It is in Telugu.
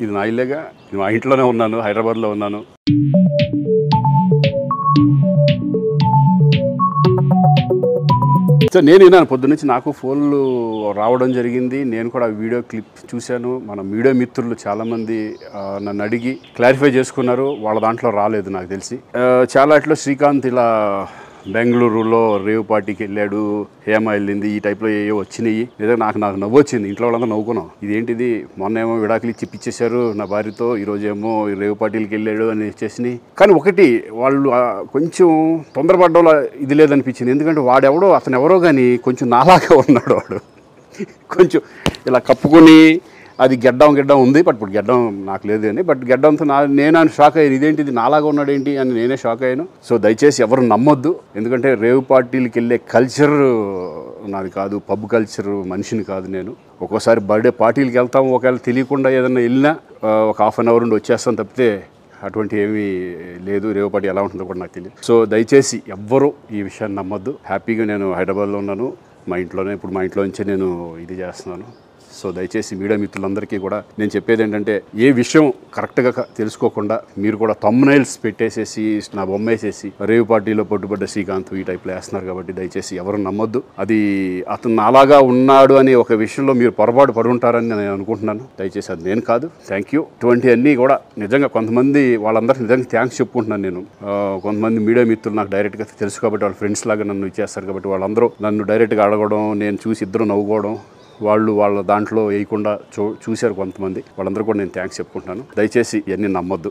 ఇది నా ఇల్లేగా, మా ఇంట్లోనే ఉన్నాను, హైదరాబాద్లో ఉన్నాను. సో నేను విన్నాను పొద్దున్నుంచి, నాకు ఫోన్లు రావడం జరిగింది. నేను కూడా వీడియో క్లిప్ చూశాను. మన మీడియా మిత్రులు చాలామంది నన్ను అడిగి క్లారిఫై చేసుకున్నారు. వాళ్ళ దాంట్లో రాలేదు నాకు తెలిసి. చాలా ఇట్లా శ్రీకాంత్ ఇలా బెంగళూరులో రేవ్ పార్టీకి వెళ్ళాడు, హేమ వెళ్ళింది, ఈ టైప్లో ఏవో వచ్చినాయి. లేదా నాకు నవ్వు వచ్చింది. ఇంట్లో వాళ్ళంతా నవ్వుకున్నాం. ఇదేంటిది, మొన్న ఏమో విడాకులు ఇప్పించేశారు నా భార్యతో, ఈరోజు ఏమో రేవ్ పార్టీలకి వెళ్ళాడు అని వచ్చేసినాయి. కానీ ఒకటి, వాళ్ళు కొంచెం తొందరపడ్డంలో ఇది లేదనిపించింది. ఎందుకంటే వాడెవడో, అతను ఎవరో కానీ కొంచెం నాలాగా ఉన్నాడు. వాడు కొంచెం ఇలా కప్పుకొని, అది గెడ్డం ఉంది, బట్ ఇప్పుడు గెడ్డం నాకు లేదు అని, బట్ గెడ్డంతో నేను షాక్ అయ్యాను. ఇదేంటిది నాలాగా ఉన్నాడు ఏంటి అని నేనే షాక్ అయ్యాను. సో దయచేసి ఎవరు నమ్మొద్దు. ఎందుకంటే రేవ్ పార్టీలకి వెళ్ళే కల్చర్ నాది కాదు, పబ్ కల్చర్ మనిషిని కాదు నేను. ఒక్కోసారి బర్త్డే పార్టీలకి వెళ్తాము, ఒకవేళ తెలియకుండా ఏదైనా వెళ్ళినా ఒక హాఫ్ అన్ అవర్ నుండి వచ్చేస్తాం తప్పితే అటువంటి ఏమీ లేదు. రేవ్ పార్టీ ఎలా ఉంటుందో కూడా నాకు తెలియదు. సో దయచేసి ఎవ్వరూ ఈ విషయాన్ని నమ్మొద్దు. హ్యాపీగా నేను హైదరాబాద్లో ఉన్నాను, మా ఇంట్లోనే. ఇప్పుడు మా ఇంట్లో నుంచే నేను ఇది చేస్తున్నాను. సో దయచేసి మీడియా మిత్రులందరికీ కూడా నేను చెప్పేది ఏంటంటే, ఏ విషయం కరెక్ట్గా తెలుసుకోకుండా మీరు కూడా థంబ్నైల్స్ పెట్టేసేసి, నా బొమ్మ వేసేసి రేవ్ పార్టీలో పట్టుబడ్డ శ్రీకాంత్ ఈ టైప్లో వేస్తున్నారు. కాబట్టి దయచేసి ఎవరు నమ్మొద్దు. అది అతను అలాగా ఉన్నాడు అనే ఒక విషయంలో మీరు పొరపాటు పడి ఉంటారని నేను అనుకుంటున్నాను. దయచేసి అది నేను కాదు. Thank you. ఇటువంటివన్నీ కూడా నిజంగా కొంతమంది వాళ్ళందరికీ నిజంగా థ్యాంక్స్ చెప్పుకుంటున్నాను నేను. కొంతమంది మీడియా మిత్రులు నాకు డైరెక్ట్గా తెలుసు కాబట్టి, వాళ్ళ ఫ్రెండ్స్ లాగా నన్ను ఇచ్చేస్తారు కాబట్టి, వాళ్ళందరూ నన్ను డైరెక్ట్గా అడగడం, నేను చూసి ఇద్దరు నవ్వుకోవడం, వాళ్ళ దాంట్లో వేయకుండా చూశారు కొంతమంది. వాళ్ళందరూ కూడా నేను థ్యాంక్స్ చెప్పుకుంటున్నాను. దయచేసి ఇవన్నీ నమ్మొద్దు.